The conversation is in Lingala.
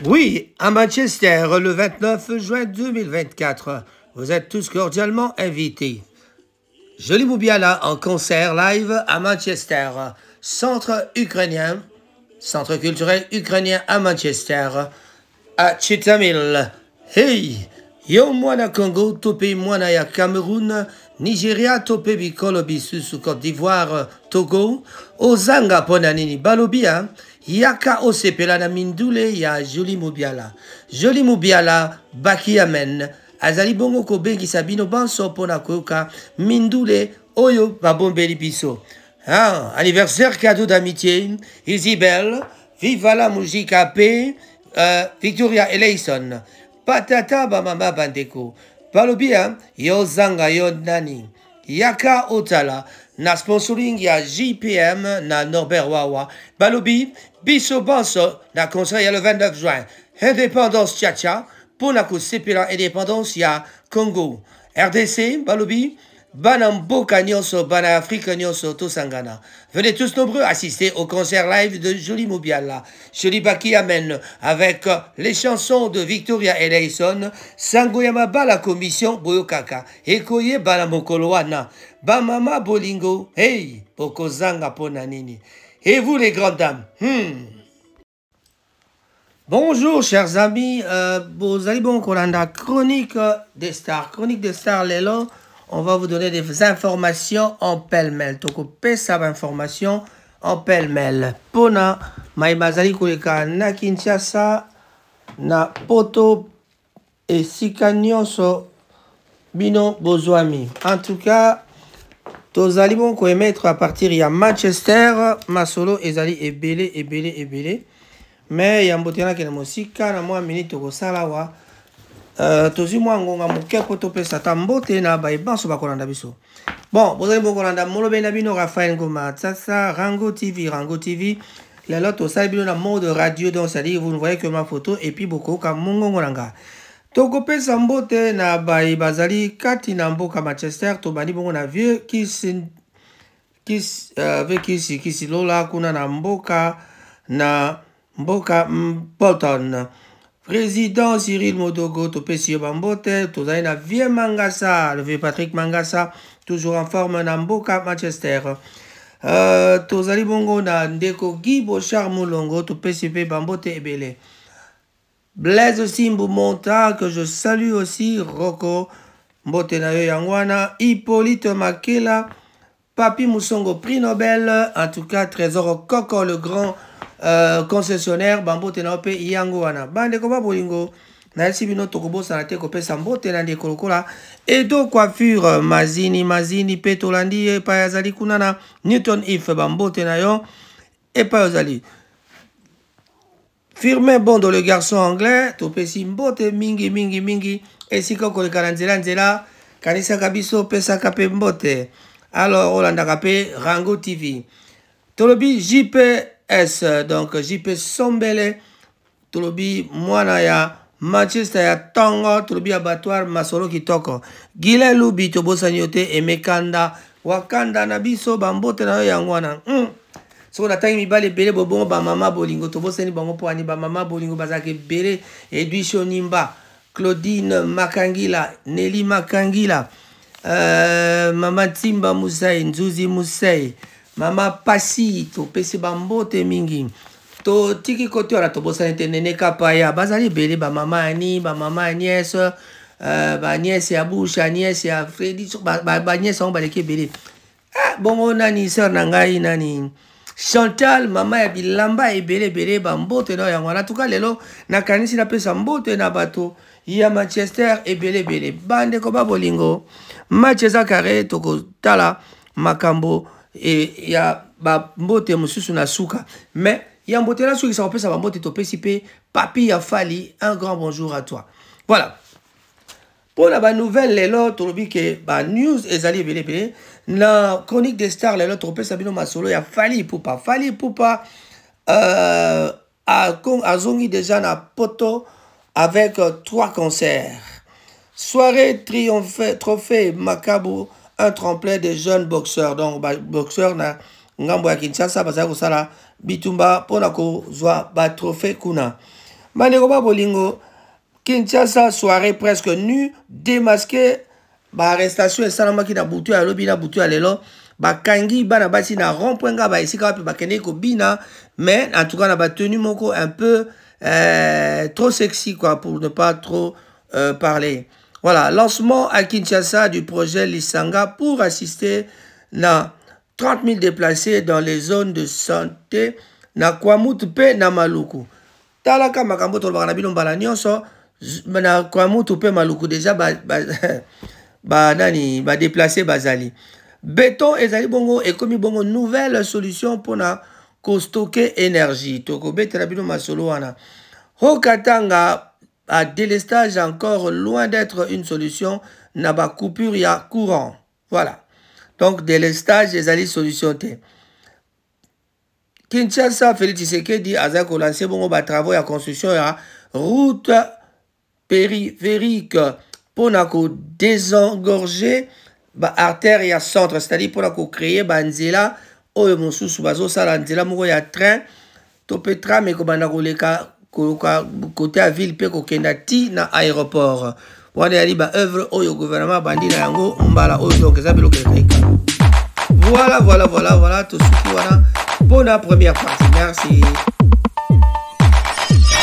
Oui, à Manchester, le 29 juin 2024. Vous êtes tous cordialement invités. Jolie Moubiala en concert live à Manchester. Centre ukrainien, centre culturel ukrainien à Manchester, à Chitamil. Hey! Yo mwana Congo, topé mwana ya Cameroun, Nigeria topé bikolo bisu Côte d'Ivoire, Togo, Ozanga ponanini balobia, Yaka osepela na mindule ya Jolie Moubiala. Jolie Moubiala baki amen. Azali bongo kobengisa bino banso pona koyoka mindule oyo babombeli biso. Ah, anniversaire cadeau d'amitié, Isabelle, viva la musique AP, Victoria Eleison. Patata bamama bandeko. Balobia, yo zanga yo nani. Yaka Otala, na sponsoring ya JPM na Norbert Wawa. Balobi, biso banso na concert ya le 29 juin. Indépendance Tchatcha, pour na kusepela indépendance ya Congo. RDC, Balobi, Banamboka Nyonso, Bana Afrique Nyonso, Tosangana. Venez tous nombreux assister au concert live de Jolie Moubiala. Jolie Baki Amen, avec les chansons de Victoria Eleison, Sangoyama Bala Commission, Boyokaka, Ekoye Bala Mokoloana, Bamama Bolingo, hey, Pokozanga Ponanini. Et vous les grandes dames, Bonjour chers amis, vous allez bon Kolanda, chronique des stars, Lélo. On va vous donner des informations en pêle-mêle. Toko pesa information en pêle-mêle. Pona maimazali koleka na Kinshasa na poto et sikanyonso bino bozwami. En tout cas, tozali bon ko émettre à partir ya Manchester, masolo ezali ebele. Mais yambotena kena mosika na mwa minute toko salawa. Tozi mwa ngonga moke po topesa ta mbote na baebanso bakolanda biso. Bon, bozali bokolanda molobe na bino Raphaël Ngoma Tsatsa, Rango TV. Lelo tosali bino na mode radio, donc c'est-à-dire vous ne voyez que ma photo et puis bokoka mongongo nanga. Tokopesa mbote na bae bazali kati na mboka Manchester, tobandi bongo na vieux kisi lola kuna na mboka Bolton. Président Cyril Modogo, Topesi Bambote, Tozaï na Vieux Mangasa, le vieux Patrick Mangasa, toujours en forme na Mboka Manchester. Tozali Bongo na Ndeko Guy Bochar Moulongo, Topesi Bambote Ebele. Blaise Simbu Monta, que je salue aussi, Roko Mbote na Yangwana, Hippolyte Makela, Papi Moussongo, prix Nobel, en tout cas, Trésor Koko, le grand concessionnaire Bambote na ope yango wana bande ko babolingo na sibino tokobo sanate ko pesa mbote na ndeko lokola edo coiffure mazini petolandi pa yazali kunana Newton if bambote na yo et pa yazali Firmin Bondo le garçon anglais topesi mbote mingi esika ko le nzela kanisa kabiso pesa kape mbote. Alors Olanda kape Rango TV tolobi donc JP Sombele, Tolobi Mwana ya Manchester ya Tongo, Tolobi abattoir Masolo Kitoko, Gile Lubi Tobosanyote Emekanda, Wakanda Nabiso Bambote na Yangwana. So na tangi mibale bele bobongo ba mama bolingo tobosani bango po ani ba mama bolingo bazake bele Edwisho Nimba, Claudine Makangila, Nelly Makangila, Mama Timba Musai, Nzuzi Musai, Mama Pasi, to pesi bambote mingi. To tiki kote ora to bosa nene kapaya. Bazali bele ba mama ani, ba mama Agnès, ba Agnès ya Bush, Agnès ya Freddy, ba Agnès on baleke bele. Ah, bongo nani sœur nangai nani. Chantal, mama ya bilamba e bele bambote no yango. En tout cas lelo na kanisi na pesa mbote na bato ya Manchester e bele. Bande ko ba bolingo. Manchester carré toko tala makambo. Et ya ba mbote mususu na suka mais ya mbote na suka ça pesa ba mbote to pesipe papi ya fali un grand bonjour à toi. Voilà pour la ba nouvelle lelo tolobi ke ba news ezali bele na chronique des stars lelo to pesa bino masolo ya fali poupa a zongi déjà na poto avec 3 concerts. Soirée trophée Macabo, un tremplin de jeunes boxeurs. Donc, boxeurs na ngambo ya Kinshasa, baza ko sala bitumba pona ko zwa ba trophée kuna. Maneroba Bolingo, Kinshasa, soirée presque nue, démasquée, arrestation et salamaki na butu à l'obi na butu à l'élo, kangi bana basi na rond-point ba ici quand ba kene ko bina, mais en tout cas na ba tenu moko un peu trop sexy quoi pour ne pas trop parler. Voilà, lancement à Kinshasa du projet Lisanga pour assister na 30 000 déplacés dans les zones de santé na Kwamutu pe na Maluku. Talaka makambo to ba na bino mbala nyonso na Kwamutu pe Maluku déjà ba déplacé bazali. Béton ezali bongo et comme bongo nouvelle solution pour na ko stocker énergie. Toko betela bino masolo wana. Hokatanga à délestage encore loin d'être une solution na ba coupure ya courant. Voilà. Donc délestage ezali solution te. Kinshasa Félix Tshisekedi a lancé bongo ba travaux ya construction ya route périphérique pour désengorger ba artère ya centre, c'est-à-dire pour créer ba nzela oyo mosusu bazo sala nzela moko ya train to petra mais ko bana koleka côté à ville pe ko kenda ti na aéroport wana yali ba œuvre oyo gouvernement bandi na yango mbala oyo donc ça bilo keleka. Voilà tout ce qui voilà pour la première partie. Merci.